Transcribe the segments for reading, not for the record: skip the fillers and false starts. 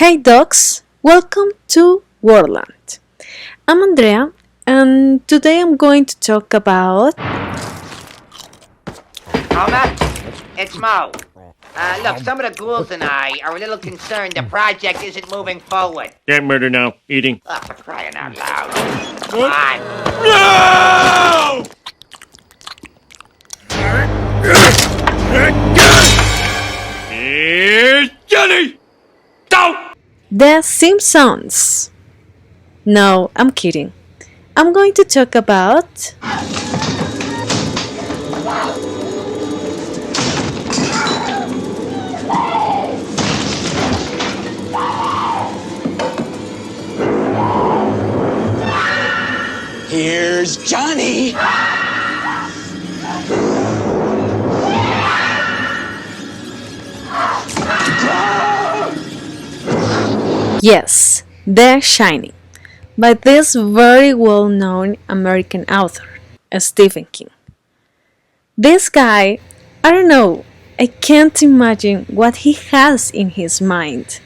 Hey dogs, welcome to Wordland. I'm Andrea, and today I'm going to talk about. Homer, it's Mo. Look, some of the ghouls and I are a little concerned the project isn't moving forward. Can't murder now. Eating. Oh, for crying out loud. Come on. No! Here's Johnny! Go! The Simpsons. No, I'm kidding. I'm going to talk about. Here's Johnny. Yes, The Shining, by this very well known American author, Stephen King. This guy, I don't know, I can't imagine what he has in his mind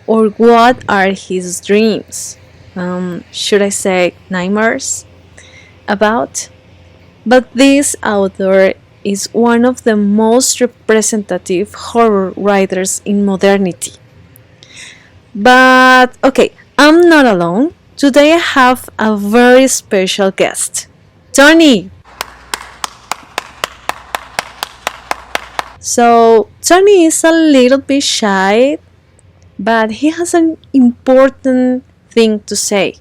or what are his dreams. Should I say nightmares? About? But this author is one of the most representative horror writers in modernity. But okay, I'm not alone. Today I have a very special guest, Tony. So, Tony is a little bit shy, but he has an important thing to say.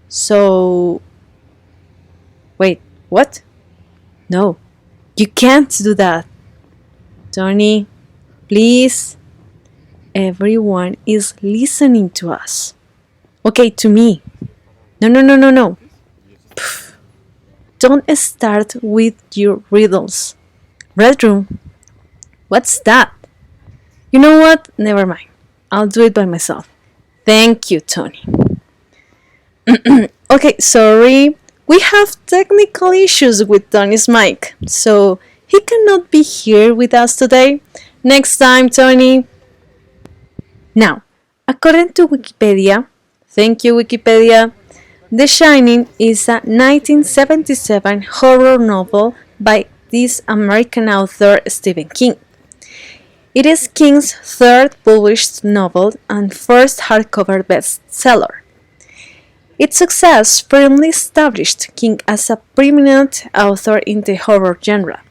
So, wait, what? No, you can't do that. Tony, please. Everyone is listening to us. Okay, to me. No. Pff, don't start with your riddles. Red Room. What's that? You know what? Never mind. I'll do it by myself. Thank you, Tony. Okay, sorry. We have technical issues with Tony's mic, so he cannot be here with us today. Next time, Tony. Now, according to Wikipedia, thank you, Wikipedia, The Shining is a 1977 horror novel by this American author Stephen King. It is King's third published novel and first hardcover bestseller. Its success firmly established King as a preeminent author in the horror genre.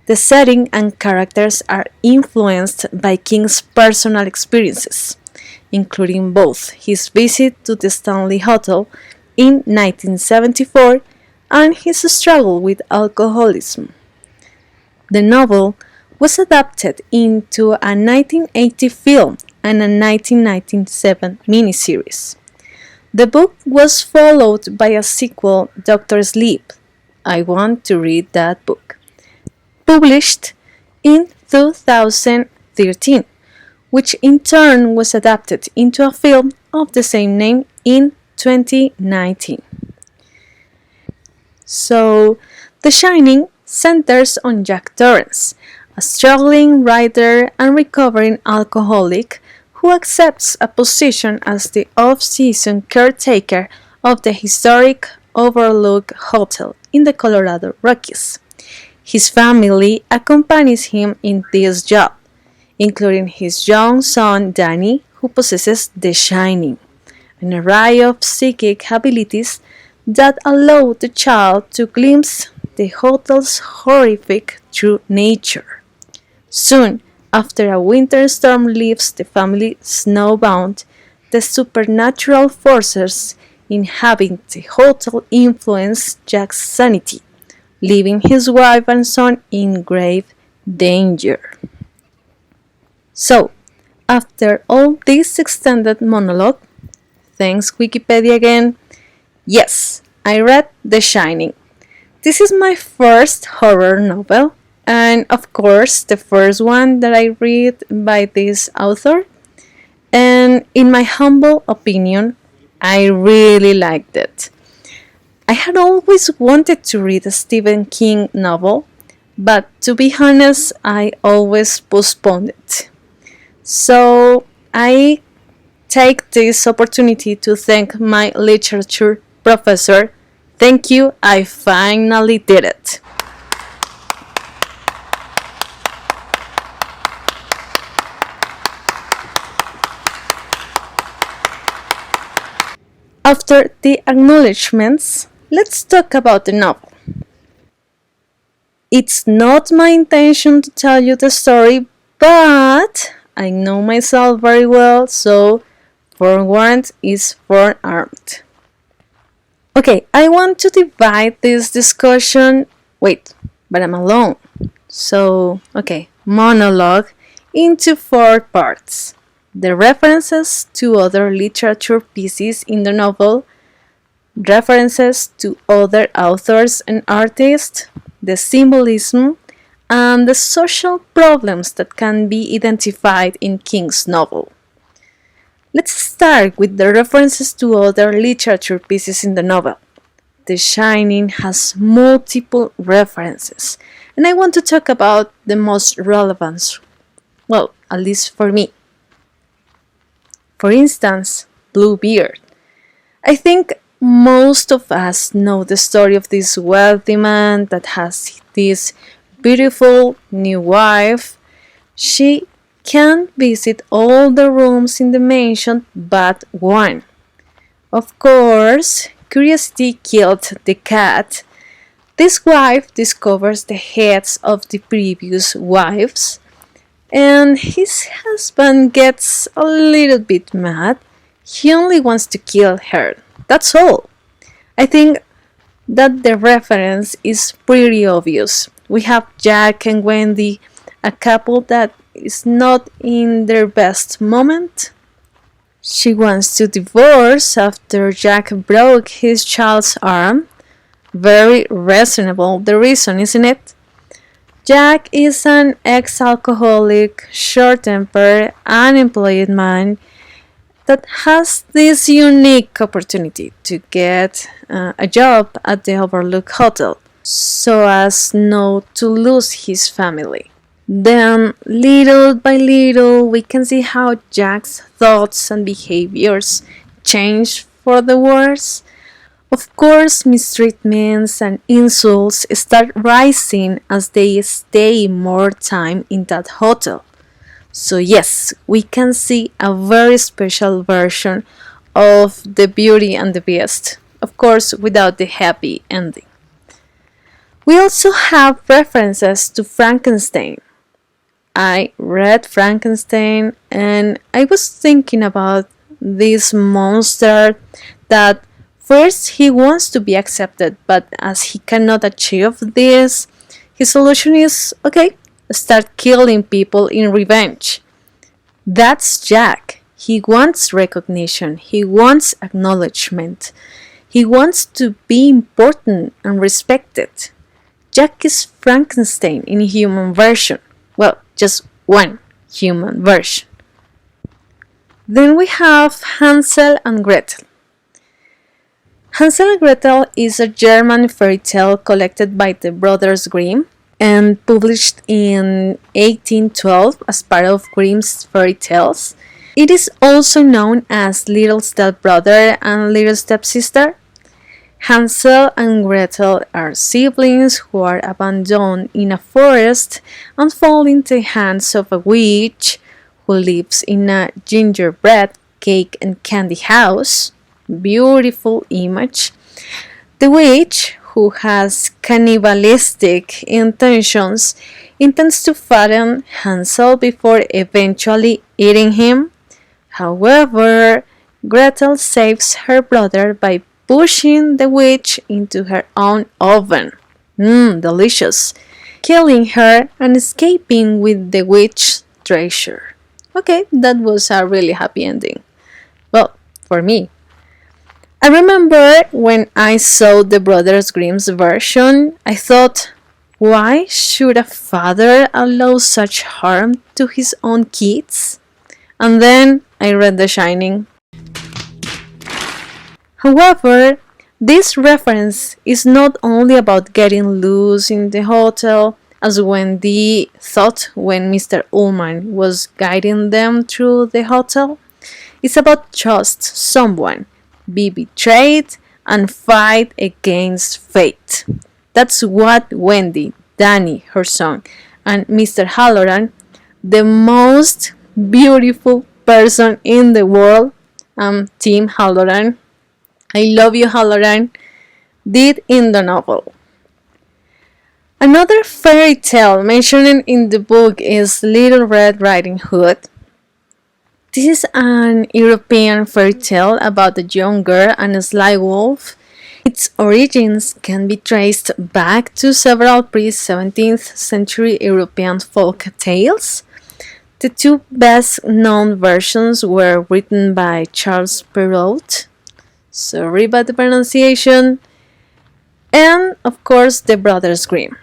The setting and characters are influenced by King's personal experiences, including both his visit to the Stanley Hotel in 1974 and his struggle with alcoholism. The novel was adapted into a 1980 film and a 1997 miniseries. The book was followed by a sequel, Doctor Sleep. I want to read that book. Published in 2013, which in turn was adapted into a film of the same name in 2019. So, The Shining centers on Jack Torrance, a struggling writer and recovering alcoholic who accepts a position as the off-season caretaker of the historic Overlook Hotel in the Colorado Rockies. His family accompanies him in this job, including his young son Danny, who possesses the Shining, an array of psychic abilities that allow the child to glimpse the hotel's horrific true nature. Soon after a winter storm leaves the family snowbound, the supernatural forces inhabiting the hotel influence Jack's sanity, leaving his wife and son in grave danger. So, after all this extended monologue, thanks Wikipedia again, yes, I read The Shining. This is my first horror novel, and of course, the first one that I read by this author. And in my humble opinion, I really liked it. I had always wanted to read a Stephen King novel, but to be honest, I always postponed it. So I take this opportunity to thank my literature professor. Thank you, I finally did it. After the acknowledgements, let's talk about the novel. It's not my intention to tell you the story, but I know myself very well, so forewarned is forearmed. Okay, I want to divide this discussion. Wait, but I'm alone. So, okay, monologue into 4 parts. The references to other literature pieces in the novel, references to other authors and artists, the symbolism, and the social problems that can be identified in King's novel. Let's start with the references to other literature pieces in the novel. The Shining has multiple references, and I want to talk about the most relevant, well, at least for me. For instance, Bluebeard. I think most of us know the story of this wealthy man that has this beautiful new wife. She can visit all the rooms in the mansion but one. Of course, curiosity killed the cat. This wife discovers the heads of the previous wives, and his husband gets a little bit mad. He only wants to kill her. That's all. I think that the reference is pretty obvious. We have Jack and Wendy, a couple that is not in their best moment. She wants to divorce after Jack broke his child's arm. Very reasonable, the reason, isn't it? Jack is an ex-alcoholic, short-tempered, unemployed man that has this unique opportunity to get a job at the Overlook Hotel so as not to lose his family. Then, little by little, we can see how Jack's thoughts and behaviors change for the worse. Of course, mistreatments and insults start rising as they stay more time in that hotel. So yes, we can see a very special version of the Beauty and the Beast, of course without the happy ending. We also have references to Frankenstein. I read Frankenstein and I was thinking about this monster that first he wants to be accepted, but as he cannot achieve this, his solution is, okay, start killing people in revenge. That's Jack. He wants recognition, he wants acknowledgement, he wants to be important and respected. Jack is Frankenstein in human version. Well, just one human version. Then we have Hansel and Gretel. Hansel and Gretel is a German fairy tale collected by the Brothers Grimm and published in 1812 as part of Grimm's fairy tales. It is also known as Little Stepbrother and Little Stepsister. Hansel and Gretel are siblings who are abandoned in a forest and fall into the hands of a witch who lives in a gingerbread cake and candy house. Beautiful image. The witch, who has cannibalistic intentions, intends to fatten Hansel before eventually eating him. However, Gretel saves her brother by pushing the witch into her own oven. Delicious. Killing her and escaping with the witch's treasure. Okay, that was a really happy ending. Well, for me. I remember when I saw the Brothers Grimm's version, I thought, why should a father allow such harm to his own kids? And then I read The Shining. However, this reference is not only about getting loose in the hotel, as Wendy thought when Mr. Ullman was guiding them through the hotel. It's about trust someone, be betrayed, and fight against fate. That's what Wendy, Danny, her son, and Mr. Halloran, the most beautiful person in the world, Tim Halloran, I love you, Halloran, did in the novel. Another fairy tale mentioned in the book is Little Red Riding Hood. This is an European fairy tale about a young girl and a sly wolf. Its origins can be traced back to several pre-17th century European folk tales. The two best known versions were written by Charles Perrault, sorry about the pronunciation, and of course the Brothers Grimm.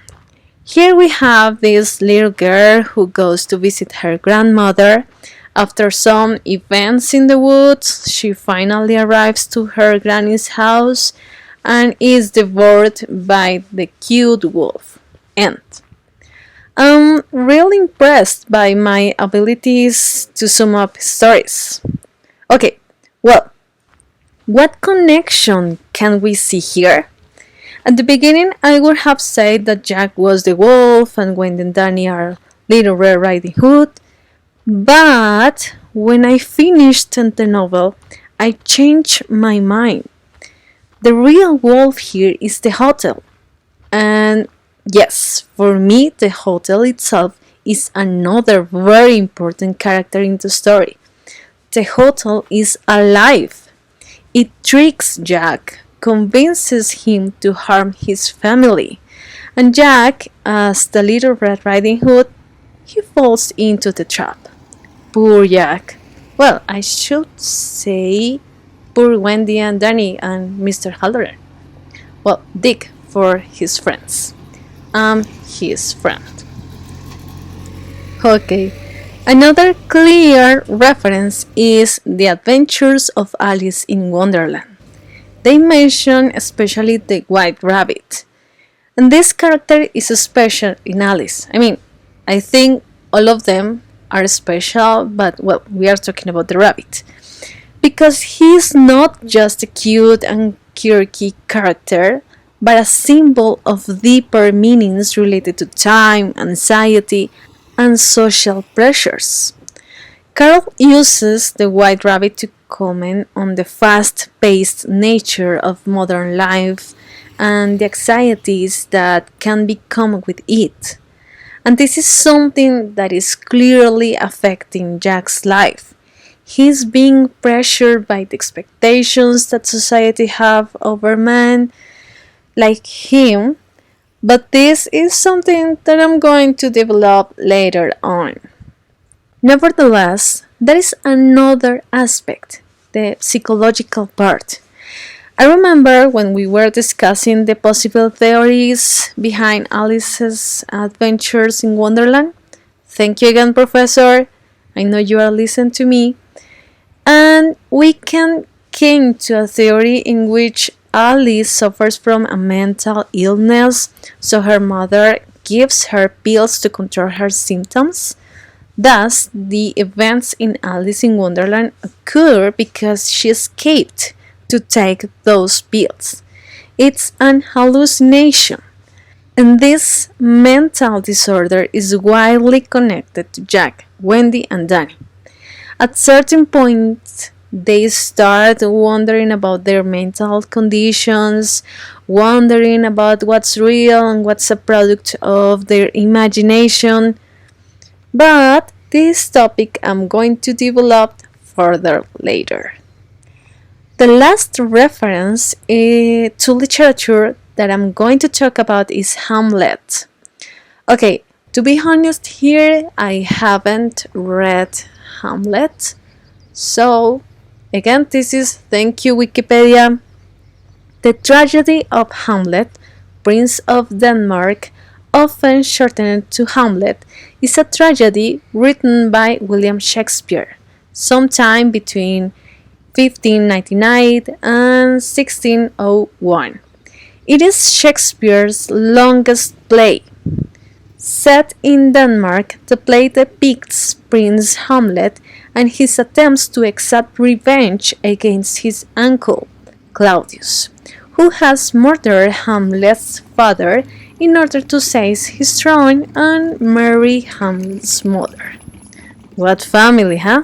Here we have this little girl who goes to visit her grandmother. After some events in the woods, she finally arrives to her granny's house and is devoured by the cute wolf. End. I'm really impressed by my abilities to sum up stories. Okay, well, what connection can we see here? At the beginning, I would have said that Jack was the wolf and Gwen and Danny are Little Red Riding Hood, but when I finished the novel, I changed my mind. The real wolf here is the hotel. And yes, for me, the hotel itself is another very important character in the story. The hotel is alive. It tricks Jack, convinces him to harm his family. And Jack, as the Little Red Riding Hood, he falls into the trap. Poor Jack. Well, I should say poor Wendy and Danny and Mr. Halloran. Well, Dick for his friends. I'm his friend. Okay. Another clear reference is The Adventures of Alice in Wonderland. They mention especially the White Rabbit. And this character is special in Alice. I think all of them are special, but well, we are talking about the rabbit. Because he's not just a cute and quirky character, but a symbol of deeper meanings related to time, anxiety, and social pressures. Carol uses the White Rabbit to comment on the fast-paced nature of modern life and the anxieties that can become with it. And this is something that is clearly affecting Jack's life. He's being pressured by the expectations that society have over men like him, but this is something that I'm going to develop later on. Nevertheless, there is another aspect, the psychological part. I remember when we were discussing the possible theories behind Alice's adventures in Wonderland. Thank you again, Professor. I know you are listening to me. And we came to a theory in which Alice suffers from a mental illness, so her mother gives her pills to control her symptoms. Thus, the events in Alice in Wonderland occur because she escaped to take those pills. It's an hallucination. And this mental disorder is widely connected to Jack, Wendy, and Danny. At certain points, they start wondering about their mental conditions, wondering about what's real and what's a product of their imagination. But this topic I'm going to develop further later. The last reference to literature that I'm going to talk about is Hamlet. Okay, to be honest here, I haven't read Hamlet. So, again, thank you Wikipedia. The tragedy of Hamlet, Prince of Denmark, often shortened to Hamlet, is a tragedy written by William Shakespeare, sometime between 1599 and 1601. It is Shakespeare's longest play. Set in Denmark, the play depicts Prince Hamlet and his attempts to exact revenge against his uncle, Claudius, who has murdered Hamlet's father in order to seize his throne and marry Hamlet's mother. What family, huh?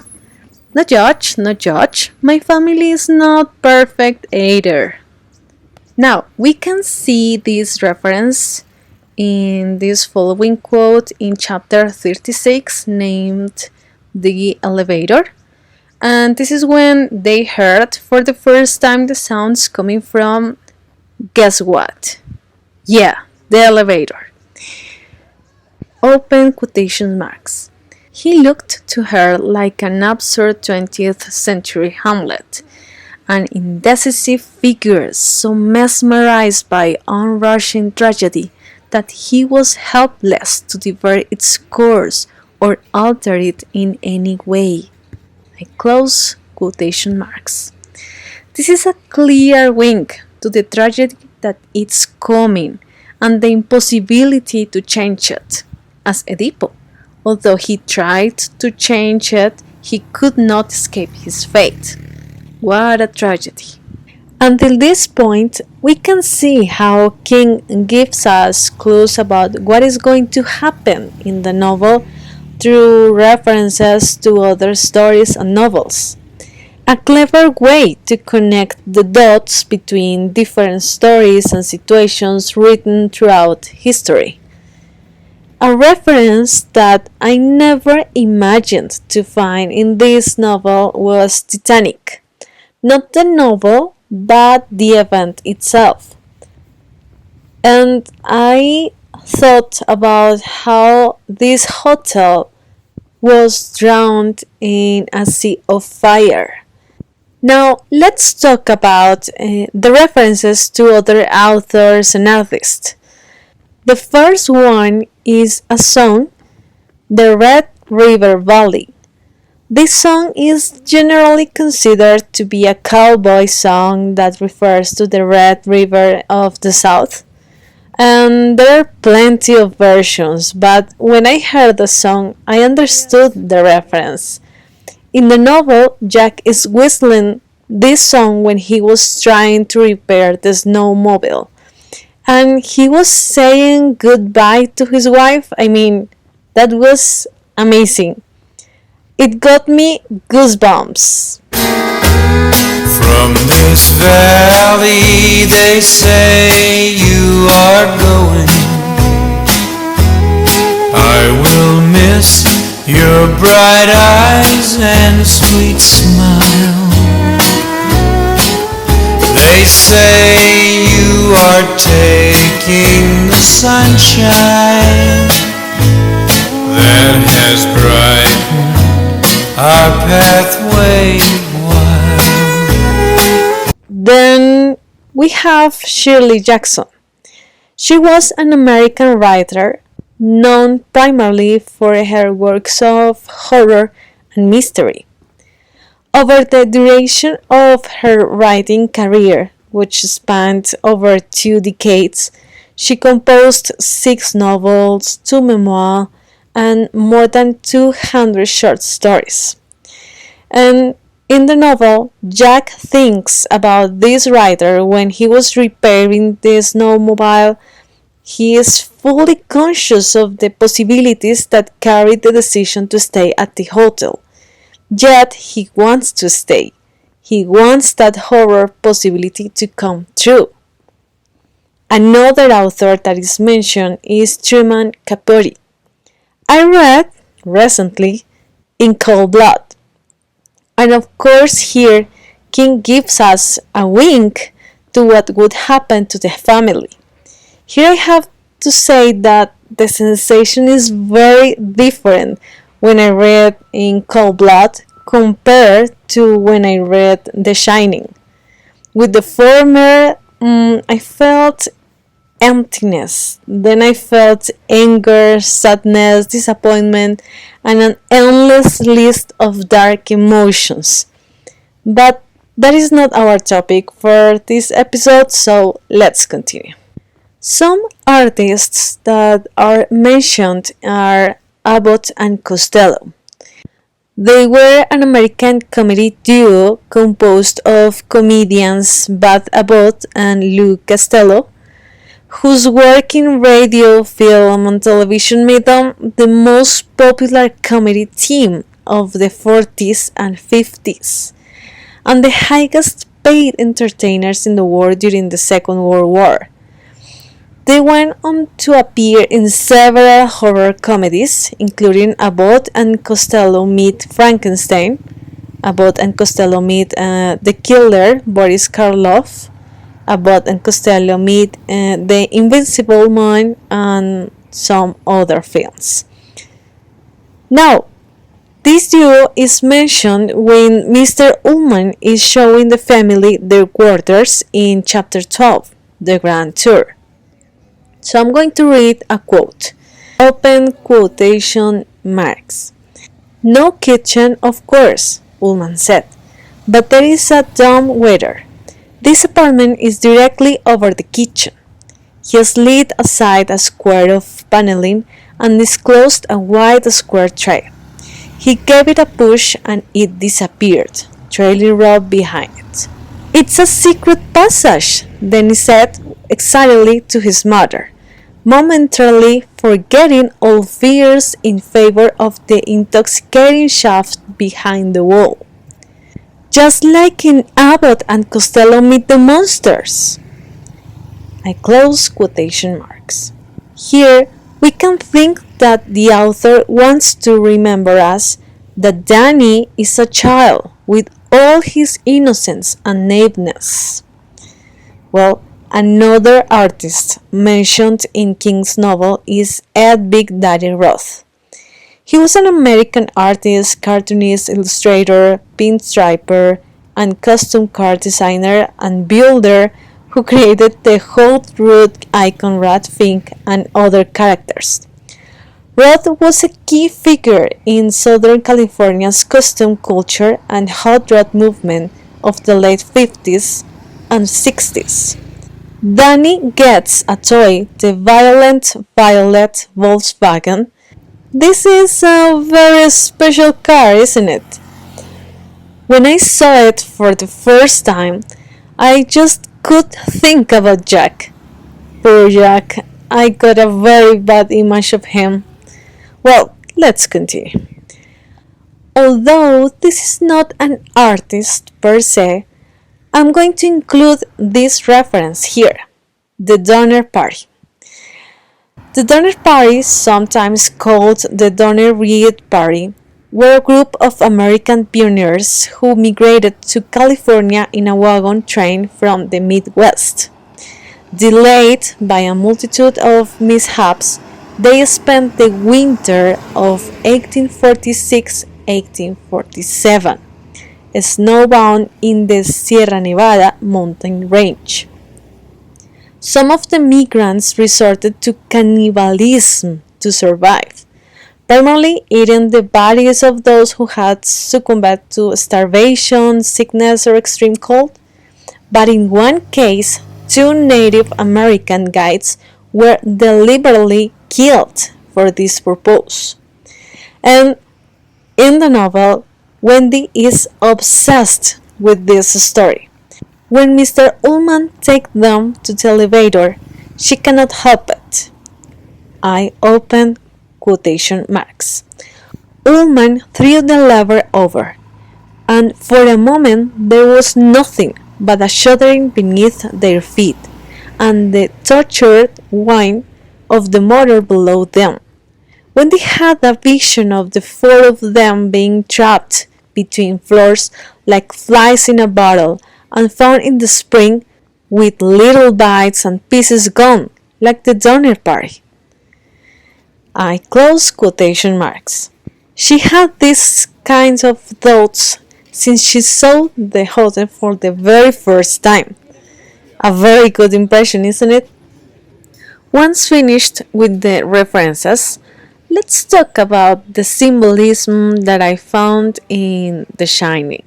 No judge, no judge. My family is not perfect either. Now, we can see this reference in this following quote in chapter 36 named The Elevator. And this is when they heard for the first time the sounds coming from, guess what? Yeah, the elevator. Open quotation marks. He looked to her like an absurd 20th century Hamlet, an indecisive figure so mesmerized by onrushing tragedy that he was helpless to divert its course or alter it in any way. I close quotation marks. This is a clear wink to the tragedy that is coming and the impossibility to change it, as Edipo. Although he tried to change it, he could not escape his fate. What a tragedy. Until this point, we can see how King gives us clues about what is going to happen in the novel through references to other stories and novels. A clever way to connect the dots between different stories and situations written throughout history. A reference that I never imagined to find in this novel was Titanic. Not the novel, but the event itself. And I thought about how this hotel was drowned in a sea of fire. Now, let's talk about the references to other authors and artists. The first one is a song, The Red River Valley. This song is generally considered to be a cowboy song that refers to the Red River of the South. And there are plenty of versions, but when I heard the song, I understood the reference. In the novel, Jack is whistling this song when he was trying to repair the snowmobile. And he was saying goodbye to his wife. I mean, that was amazing. It got me goosebumps. From this valley they say you are going. I will miss your bright eyes and sweet smile. They say you are taking the sunshine that has brightened our pathway wild. Then we have Shirley Jackson. She was an American writer known primarily for her works of horror and mystery. Over the duration of her writing career, which spanned over 2 decades, she composed 6 novels, 2 memoirs, and more than 200 short stories. And in the novel, Jack thinks about this writer when he was repairing the snowmobile. He is fully conscious of the possibilities that carried the decision to stay at the hotel. Yet he wants to stay. He wants that horror possibility to come true. Another author that is mentioned is Truman Capote. I read recently In Cold Blood. And of course here King gives us a wink to what would happen to the family. Here I have to say that the sensation is very different when I read In Cold Blood compared to when I read The Shining. With the former, I felt emptiness. Then I felt anger, sadness, disappointment, and an endless list of dark emotions. But that is not our topic for this episode, so let's continue. Some artists that are mentioned are Abbott and Costello. They were an American comedy duo composed of comedians Bud Abbott and Lou Costello, whose work in radio, film, and television made them the most popular comedy team of the 40s and 50s, and the highest paid entertainers in the world during the Second World War. They went on to appear in several horror comedies, including Abbott and Costello Meet Frankenstein, Abbott and Costello Meet The Killer, Boris Karloff, Abbott and Costello Meet The Invincible Man, and some other films. Now, this duo is mentioned when Mr. Ullman is showing the family their quarters in Chapter 12, The Grand Tour. So I'm going to read a quote. Open quotation marks. No kitchen, of course, Ullman said, but there is a dumb waiter. This apartment is directly over the kitchen. He slid aside a square of paneling and disclosed a wide square tray. He gave it a push and it disappeared, trailing Rob behind it. It's a secret passage, Denny said excitedly to his mother, momentarily forgetting all fears in favor of the intoxicating shaft behind the wall. Just like in Abbott and Costello Meet the Monsters. I close quotation marks. Here we can think that the author wants to remember us that Danny is a child with all his innocence and naiveness. Well, another artist mentioned in King's novel is Ed Big Daddy Roth. He was an American artist, cartoonist, illustrator, pinstriper, and custom car designer and builder who created the Hot Rod icon Rat Fink and other characters. Roth was a key figure in Southern California's custom culture and hot rod movement of the late 50s and 60s. Danny gets a toy, the Violent Violet Volkswagen. This is a very special car, isn't it? When I saw it for the first time, I just could think about Jack. Poor Jack, I got a very bad image of him. Well, let's continue. Although this is not an artist per se, I'm going to include this reference here, the Donner Party. The Donner Party, sometimes called the Donner Reed Party, were a group of American pioneers who migrated to California in a wagon train from the Midwest. Delayed by a multitude of mishaps, they spent the winter of 1846-1847 snowbound in the Sierra Nevada mountain range. Some of the migrants resorted to cannibalism to survive, primarily eating the bodies of those who had succumbed to starvation, sickness, or extreme cold. But in one case, 2 Native American guides were deliberately killed for this purpose. And in the novel, Wendy is obsessed with this story. When Mr. Ullman takes them to the elevator, she cannot help it. I open quotation marks. Ullman threw the lever over, and for a moment there was nothing but a shuddering beneath their feet and the tortured whine of the motor below them. When they had a vision of the 4 of them being trapped between floors like flies in a bottle and found in the spring with little bites and pieces gone, like the Donner Party. I close quotation marks. She had these kinds of thoughts since she saw the hotel for the very first time. A very good impression, isn't it? Once finished with the references, let's talk about the symbolism that I found in The Shining.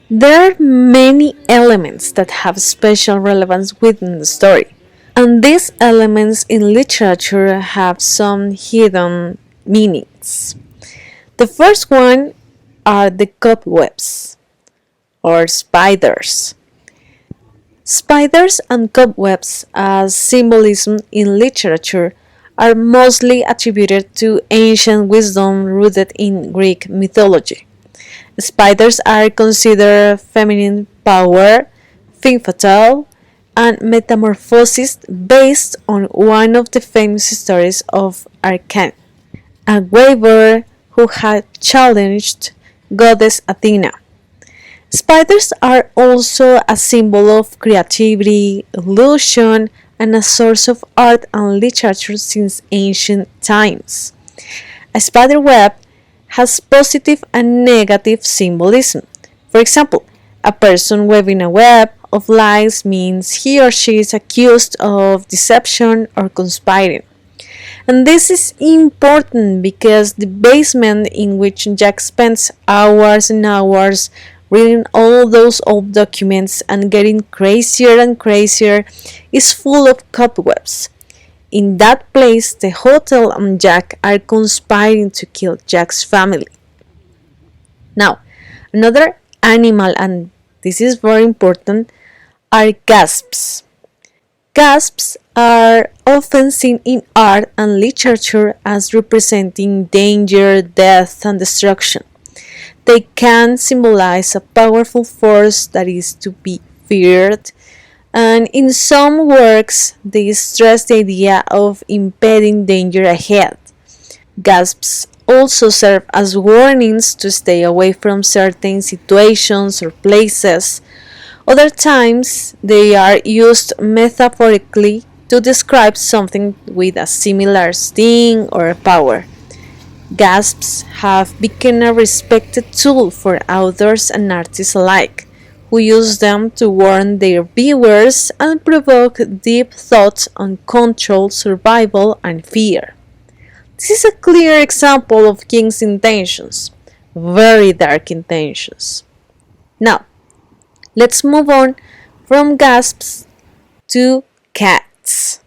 There are many elements that have special relevance within the story, and these elements in literature have some hidden meanings. The first one are the cobwebs or spiders. Spiders and cobwebs as symbolism in literature are mostly attributed to ancient wisdom rooted in Greek mythology. Spiders are considered feminine power, femme fatale, and metamorphosis based on one of the famous stories of Arcane, a waver who had challenged goddess Athena. Spiders are also a symbol of creativity, illusion, and a source of art and literature since ancient times. A spider web has positive and negative symbolism. For example, a person weaving a web of lies means he or she is accused of deception or conspiring. And this is important because the basement in which Jack spends hours and hours reading all those old documents and getting crazier and crazier is full of cobwebs. In that place, the hotel and Jack are conspiring to kill Jack's family. Now, another animal, and this is very important, are gasps. Gasps are often seen in art and literature as representing danger, death, and destruction. They can symbolize a powerful force that is to be feared, and in some works they stress the idea of impending danger ahead. Gasps also serve as warnings to stay away from certain situations or places. Other times they are used metaphorically to describe something with a similar sting or power. Gasps have become a respected tool for authors and artists alike, who use them to warn their viewers and provoke deep thoughts on control, survival, and fear. This is a clear example of King's intentions, very dark intentions. Now, let's move on from gasps to cats.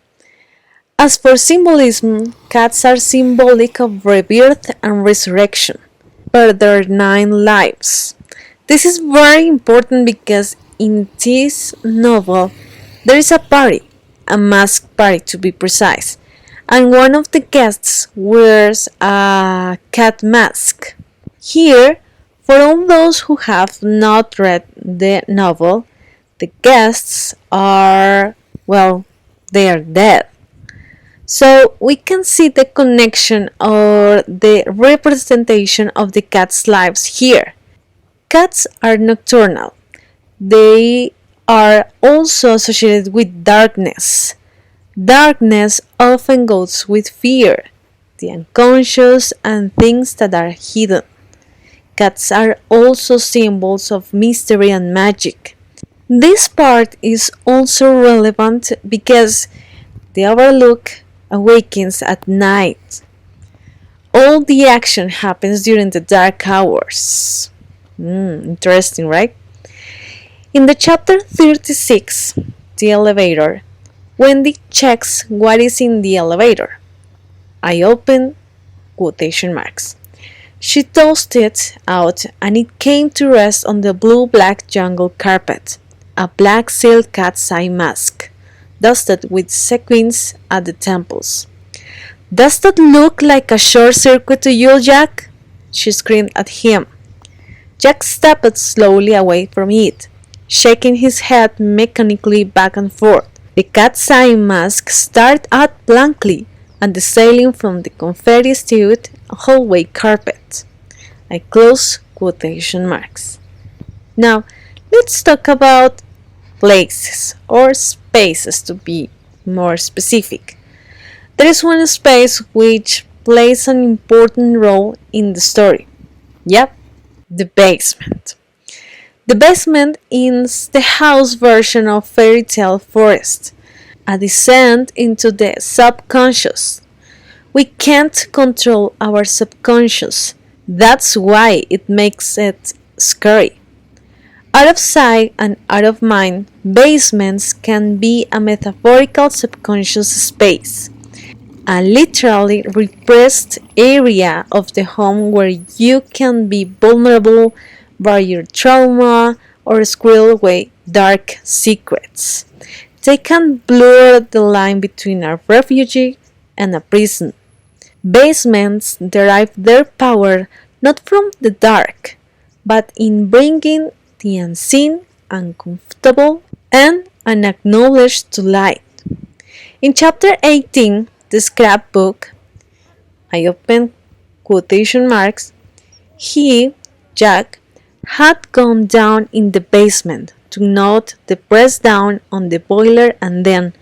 As for symbolism, cats are symbolic of rebirth and resurrection for their 9 lives. This is very important because in this novel there is a party, a masked party to be precise, and one of the guests wears a cat mask. Here, for all those who have not read the novel, the guests are, well, they are dead. So we can see the connection or the representation of the cat's lives here. Cats are nocturnal. They are also associated with darkness. Darkness often goes with fear, the unconscious, and things that are hidden. Cats are also symbols of mystery and magic. This part is also relevant because the overlook awakens at night. All the action happens during the dark hours. Interesting, right? In the chapter 36, The Elevator, Wendy checks what is in the elevator. I open quotation marks. She tossed it out and it came to rest on the blue-black jungle carpet, a black silk cat's eye mask, dusted with sequins at the temples. "Does that look like a short circuit to you, Jack?" she screamed at him. Jack stepped slowly away from it, shaking his head mechanically back and forth. The cat's eye mask stared out blankly at the ceiling from the confetti-strewed hallway carpet. I close quotation marks. Now, let's talk about places or spaces to be more specific. There is one space which plays an important role in the story. Yep, the basement. The basement is the house version of Fairy Tale Forest, a descent into the subconscious. We can't control our subconscious. That's why it makes it scary. Out of sight and out of mind, basements can be a metaphorical subconscious space. a literally repressed area of the home where you can be vulnerable by your trauma or squirrel away dark secrets. They can blur the line between a refugee and a prison. Basements derive their power not from the dark, but in bringing the unseen, uncomfortable, and unacknowledged to light. In chapter 18, the scrapbook, I open quotation marks, he, Jack, had gone down in the basement to note the press down on the boiler and then,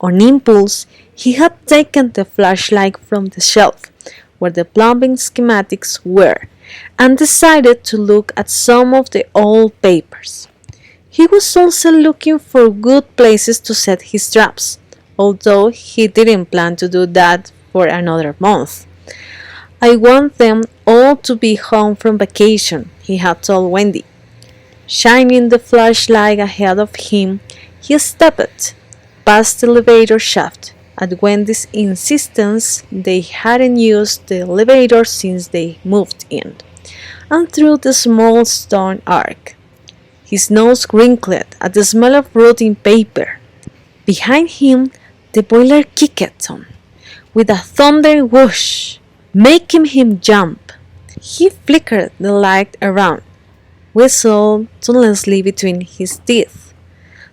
on impulse, he had taken the flashlight from the shelf where the plumbing schematics were and decided to look at some of the old papers. He was also looking for good places to set his traps, although he didn't plan to do that for another month. I want them all to be home from vacation, he had told Wendy. Shining the flashlight ahead of him, he stepped past the elevator shaft. At Wendy's insistence, they hadn't used the elevator since they moved in, and through the small stone arch. His nose wrinkled at the smell of rotting paper. Behind him, the boiler kicked on, with a thundering whoosh, making him jump. He flickered the light around, whistled tunelessly between his teeth.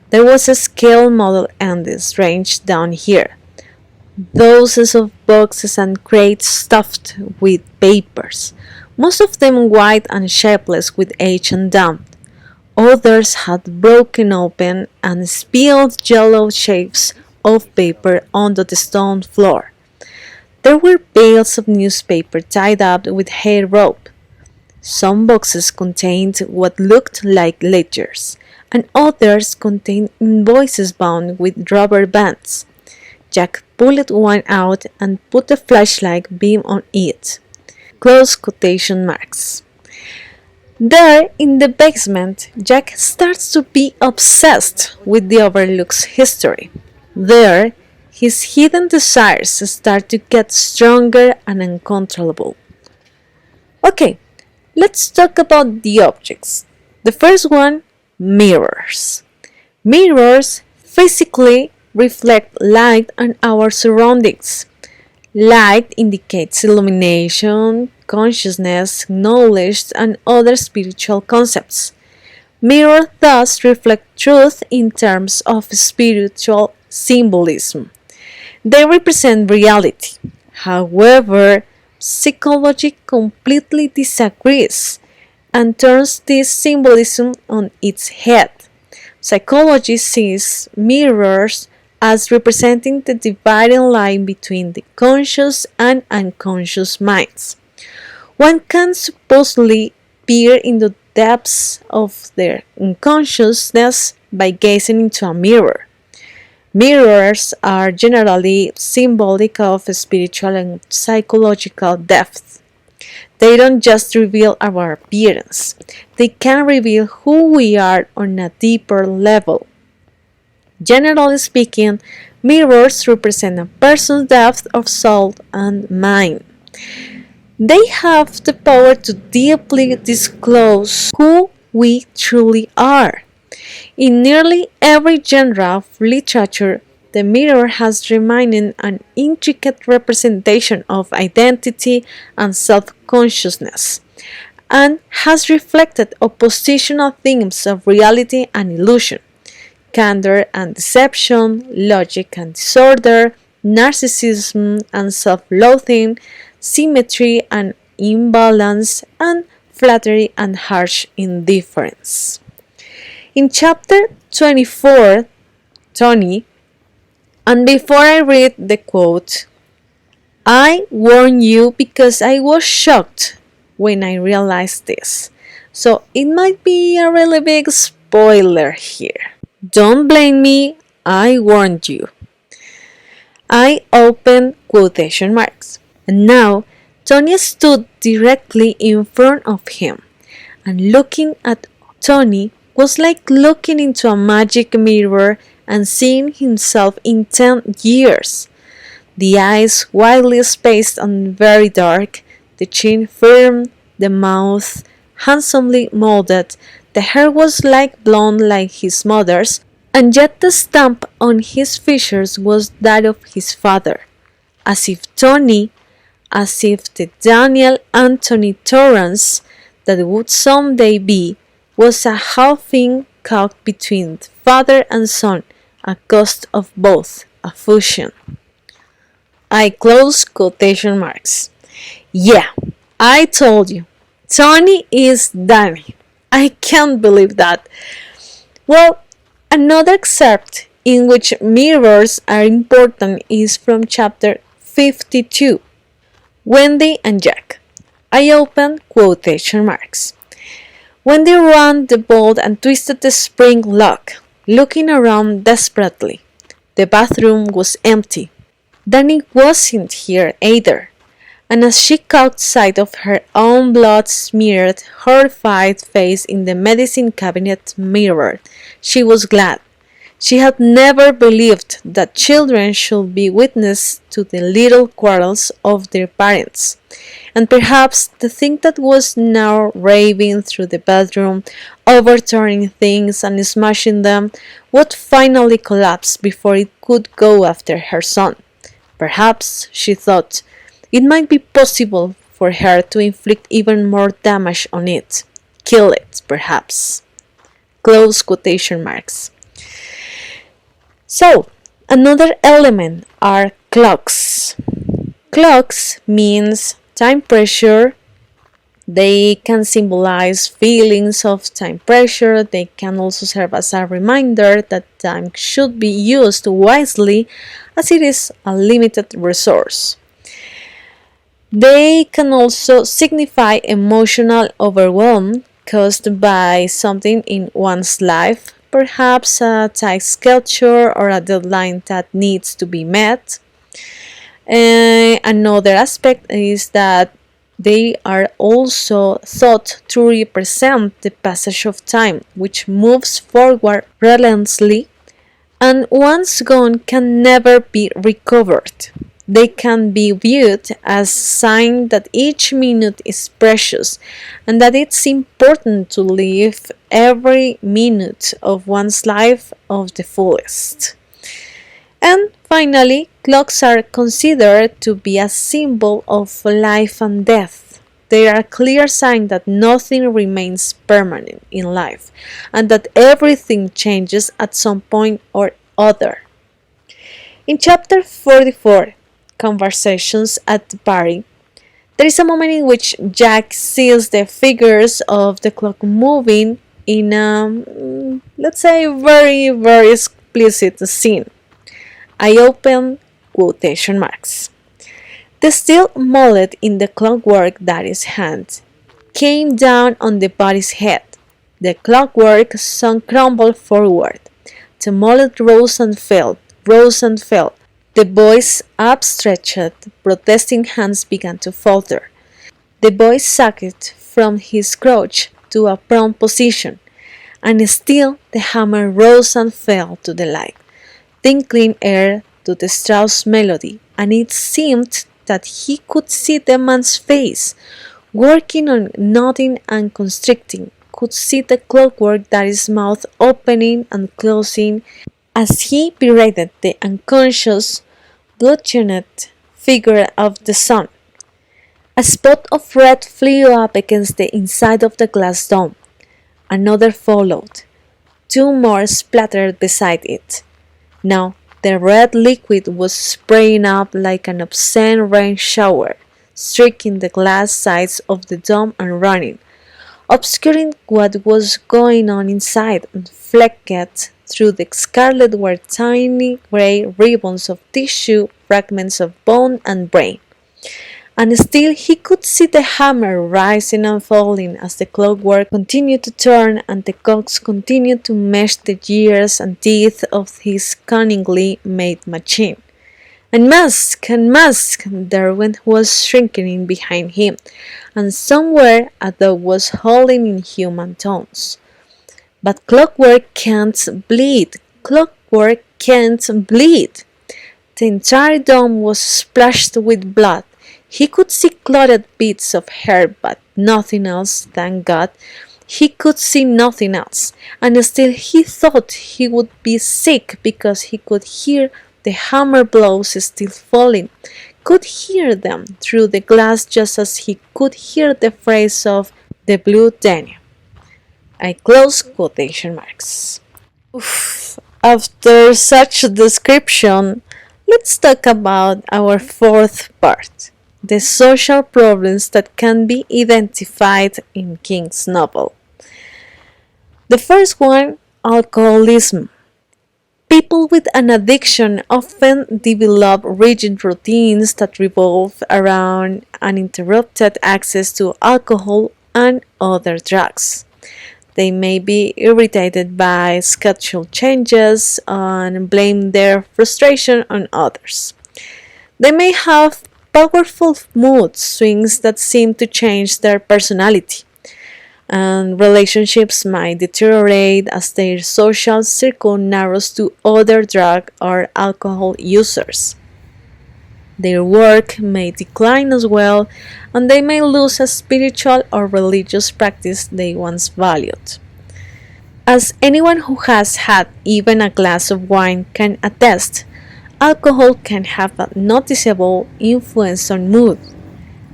There was a scale model endless range down here. Dozens of boxes and crates stuffed with papers, most of them white and shapeless with age and damp. Others had broken open and spilled yellow shapes of paper onto the stone floor. There were bales of newspaper tied up with hair rope. Some boxes contained what looked like ledgers, and others contained invoices bound with rubber bands. Jack pulled one out and put the flashlight beam on it. Close quotation marks. There, in the basement, Jack starts to be obsessed with the Overlook's history. There, his hidden desires start to get stronger and uncontrollable. Okay, let's talk about the objects. The first one, mirrors. Mirrors physically reflect light on our surroundings. Light indicates illumination, consciousness, knowledge, and other spiritual concepts. Mirrors thus reflect truth in terms of spiritual symbolism. They represent reality. However, psychology completely disagrees and turns this symbolism on its head. Psychology sees mirrors as representing the dividing line between the conscious and unconscious minds. One can supposedly peer into the depths of their unconsciousness by gazing into a mirror. Mirrors are generally symbolic of spiritual and psychological depth. They don't just reveal our appearance, they can reveal who we are on a deeper level. Generally speaking, mirrors represent a person's depth of soul and mind. They have the power to deeply disclose who we truly are. In nearly every genre of literature, the mirror has remained an intricate representation of identity and self-consciousness, and has reflected oppositional themes of reality and illusion, candor and deception, logic and disorder, narcissism and self-loathing, symmetry and imbalance, and flattery and harsh indifference. In chapter 24, Tony, and before I read the quote, I warn you because I was shocked when I realized this. So it might be a really big spoiler here. Don't blame me, I warned you. I opened quotation marks. And now Tony stood directly in front of him, and looking at Tony was like looking into a magic mirror and seeing himself in 10 years. the eyes widely spaced and very dark, the chin firm, the mouth handsomely molded, the hair was like blonde like his mother's, and yet the stamp on his features was that of his father, as if the Daniel Anthony Torrance that would someday be was a half-thing caught between father and son, a ghost of both, a fusion. I close quotation marks. Yeah, I told you. Tony is Danny. I can't believe that. Well, another excerpt in which mirrors are important is from chapter 52, Wendy and Jack. I open quotation marks. Wendy ran the bolt and twisted the spring lock, looking around desperately. The bathroom was empty. Danny wasn't here either, and as she caught sight of her own blood-smeared, horrified face in the medicine cabinet mirror, she was glad. She had never believed that children should be witness to the little quarrels of their parents, and perhaps the thing that was now raving through the bedroom, overturning things and smashing them, would finally collapse before it could go after her son. Perhaps, she thought, it might be possible for her to inflict even more damage on it. Kill it, perhaps. Close quotation marks. So, another element are clocks. Clocks means time pressure. They can symbolize feelings of time pressure. They can also serve as a reminder that time should be used wisely as it is a limited resource. They can also signify emotional overwhelm caused by something in one's life, perhaps a tight schedule or a deadline that needs to be met. Another aspect is that they are also thought to represent the passage of time, which moves forward relentlessly and once gone can never be recovered. They can be viewed as a sign that each minute is precious and that it's important to live every minute of one's life of the fullest. And finally, clocks are considered to be a symbol of life and death. They are a clear sign that nothing remains permanent in life and that everything changes at some point or other. In chapter 44, Conversations at the Party, there is a moment in which Jack sees the figures of the clock moving in a, let's say, very explicit scene. I open quotation marks. The steel mullet in the clockwork daddy's hand came down on the body's head. The clockwork sunk crumbled forward. The mullet rose and fell. The boy's upstretched, protesting hands began to falter. The boy sagged from his crouch to a prone position, and still the hammer rose and fell to the light, tinkling air to the Strauss melody, and it seemed that he could see the man's face, working on nodding and constricting, could see the clockwork daddy's mouth opening and closing as he berated the unconscious, bludgeoned figure of the son. A spot of red flew up against the inside of the glass dome. Another followed. Two more splattered beside it. Now the red liquid was spraying up like an obscene rain shower, streaking the glass sides of the dome and running, obscuring what was going on inside, and flecked through the scarlet were tiny grey ribbons of tissue, fragments of bone and brain. And still he could see the hammer rising and falling as the clockwork continued to turn and the cogs continued to mesh the gears and teeth of his cunningly made machine. And mask! Derwent was shrinking in behind him, and somewhere a dog was howling in human tones. But clockwork can't bleed. Clockwork can't bleed. The entire dome was splashed with blood. He could see clotted bits of hair, but nothing else, thank God. He could see nothing else, and still he thought he would be sick because he could hear the hammer blows still falling, could hear them through the glass just as he could hear the phrase of the blue denim. I close quotation marks. Oof. After such a description, let's talk about our fourth part, the social problems that can be identified in King's novel. The first one, alcoholism. People with an addiction often develop rigid routines that revolve around uninterrupted access to alcohol and other drugs. They may be irritated by schedule changes and blame their frustration on others. They may have powerful mood swings that seem to change their personality, and relationships might deteriorate as their social circle narrows to other drug or alcohol users. Their work may decline as well, and they may lose a spiritual or religious practice they once valued. As anyone who has had even a glass of wine can attest, alcohol can have a noticeable influence on mood.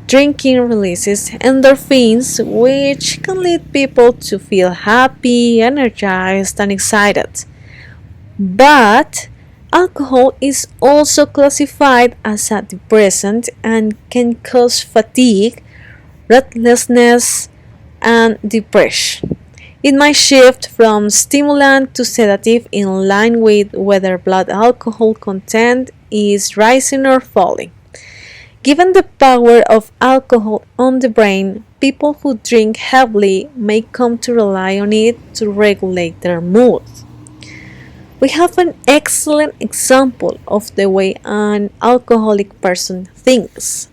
Drinking releases endorphins, which can lead people to feel happy, energized, and excited. But alcohol is also classified as a depressant and can cause fatigue, restlessness, and depression. It might shift from stimulant to sedative in line with whether blood alcohol content is rising or falling. Given the power of alcohol on the brain, people who drink heavily may come to rely on it to regulate their mood. We have an excellent example of the way an alcoholic person thinks.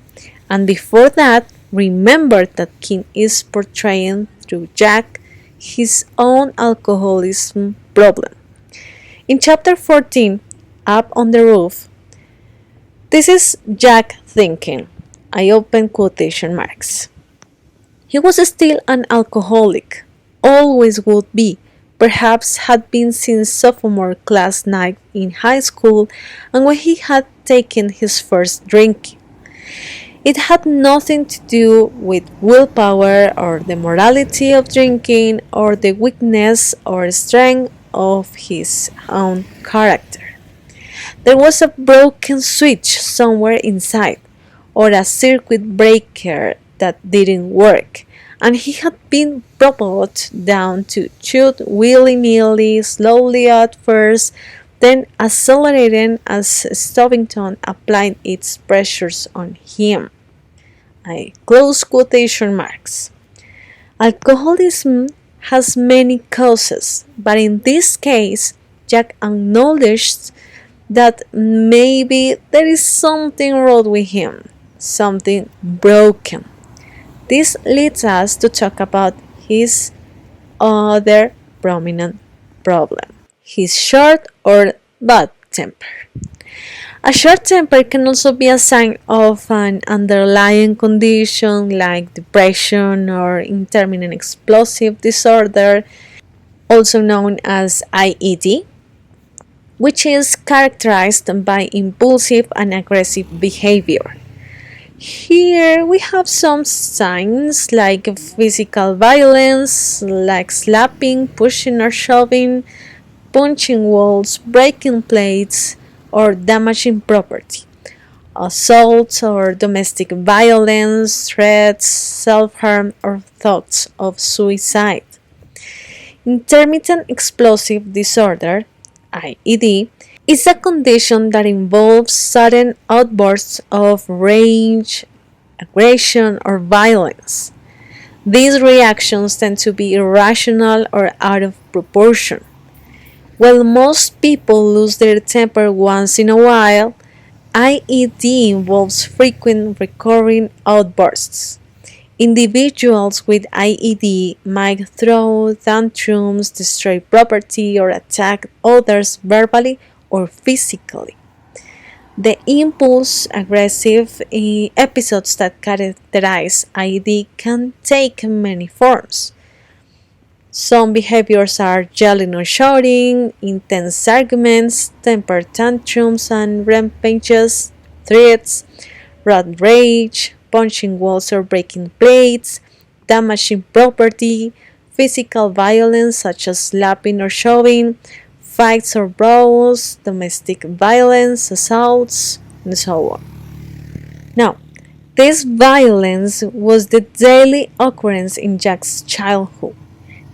And before that, remember that King is portraying through Jack his own alcoholism problem. In chapter 14, Up on the Roof, this is Jack thinking. I open quotation marks. He was still an alcoholic, always would be, perhaps had been since sophomore class night in high school and when he had taken his first drink. It had nothing to do with willpower or the morality of drinking or the weakness or strength of his own character. There was a broken switch somewhere inside, or a circuit breaker that didn't work, and he had been propelled down to shoot willy-nilly, slowly at first, then accelerating as Stovington applied its pressures on him. I close quotation marks. Alcoholism has many causes, but in this case, Jack acknowledged that maybe there is something wrong with him, something broken. This leads us to talk about his other prominent problem, his short or bad temper. A short temper can also be a sign of an underlying condition like depression or intermittent explosive disorder, also known as IED, which is characterized by impulsive and aggressive behavior. Here we have some signs like physical violence, like slapping, pushing or shoving, punching walls, breaking plates, or damaging property, assault or domestic violence, threats, self-harm, or thoughts of suicide. Intermittent explosive disorder, IED, is a condition that involves sudden outbursts of rage, aggression, or violence. These reactions tend to be irrational or out of proportion. While most people lose their temper once in a while, IED involves frequent recurring outbursts. Individuals with IED might throw tantrums, destroy property, or attack others verbally or physically. The impulse aggressive episodes that characterize ID can take many forms. Some behaviors are yelling or shouting, intense arguments, temper tantrums and rampages, threats, road rage, punching walls or breaking plates, damaging property, physical violence such as slapping or shoving, fights or brawls, domestic violence, assaults, and so on. Now, this violence was the daily occurrence in Jack's childhood.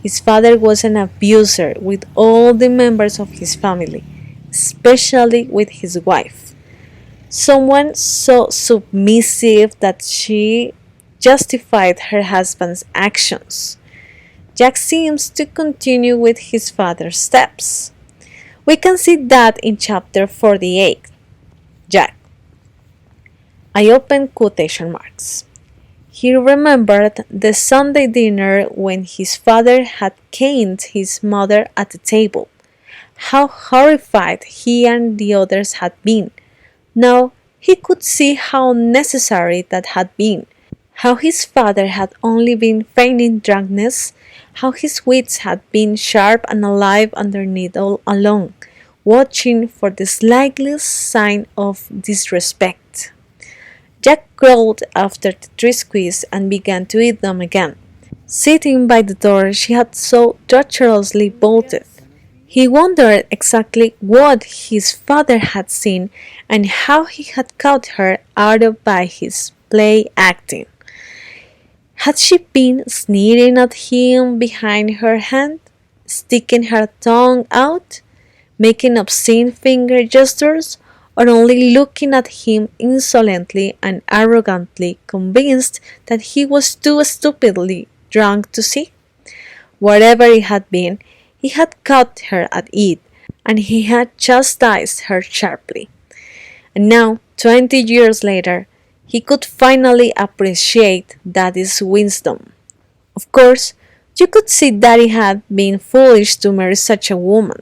His father was an abuser with all the members of his family, especially with his wife. Someone so submissive that she justified her husband's actions. Jack seems to continue with his father's steps. We can see that in chapter 48. Jack. I open quotation marks. He remembered the Sunday dinner when his father had caned his mother at the table. How horrified he and the others had been. Now he could see how necessary that had been. How his father had only been feigning drunkenness, how his wits had been sharp and alive underneath all along, watching for the slightest sign of disrespect. Jack crawled after the triscuits and began to eat them again. Sitting by the door she had so treacherously bolted. He wondered exactly what his father had seen and how he had caught her out of by his play acting. Had she been sneering at him behind her hand, sticking her tongue out, making obscene finger gestures, or only looking at him insolently and arrogantly, convinced that he was too stupidly drunk to see? Whatever it had been, he had caught her at it, and he had chastised her sharply. And now, 20 years later, he could finally appreciate Daddy's wisdom. Of course, you could see Daddy had been foolish to marry such a woman,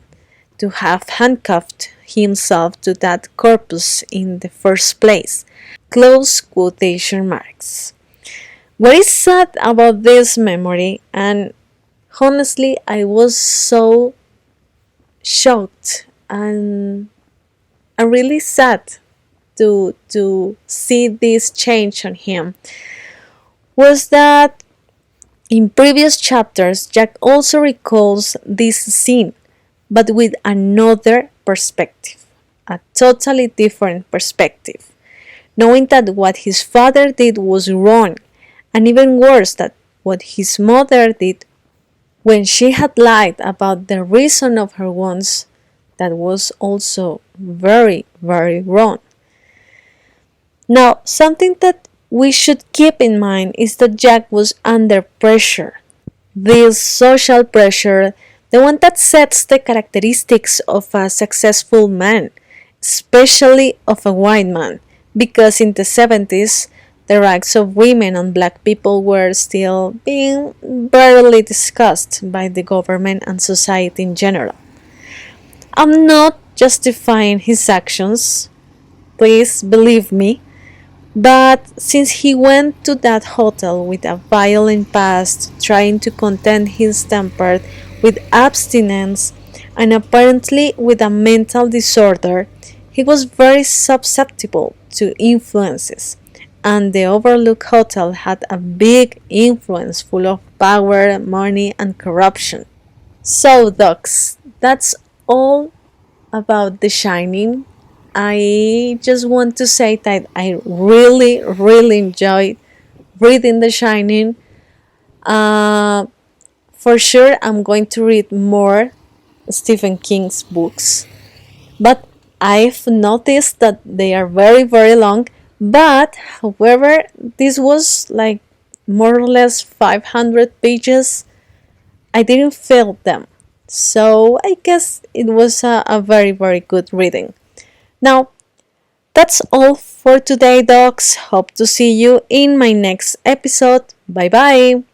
to have handcuffed himself to that corpse in the first place. Close quotation marks. What is sad about this memory, and honestly, I was so shocked and really sad to see this change on him, was that in previous chapters, Jack also recalls this scene, but with another perspective, a totally different perspective, knowing that what his father did was wrong, and even worse, that what his mother did when she had lied about the reason of her wounds, that was also very, very wrong. Now, something that we should keep in mind is that Jack was under pressure. This social pressure, the one that sets the characteristics of a successful man, especially of a white man, because in the 70s, the rights of women and black people were still being barely discussed by the government and society in general. I'm not justifying his actions, please believe me, but since he went to that hotel with a violent past, trying to contain his temper with abstinence and apparently with a mental disorder, he was very susceptible to influences, and the Overlook Hotel had a big influence full of power, money, and corruption. So, docs, that's all about The Shining. I just want to say that I really, really enjoyed reading The Shining. For sure, I'm going to read more Stephen King's books, but I've noticed that they are very, very long. But, however, this was like more or less 500 pages. I didn't feel them, so I guess it was a very, very good reading. Now, that's all for today, dogs. Hope to see you in my next episode. Bye bye.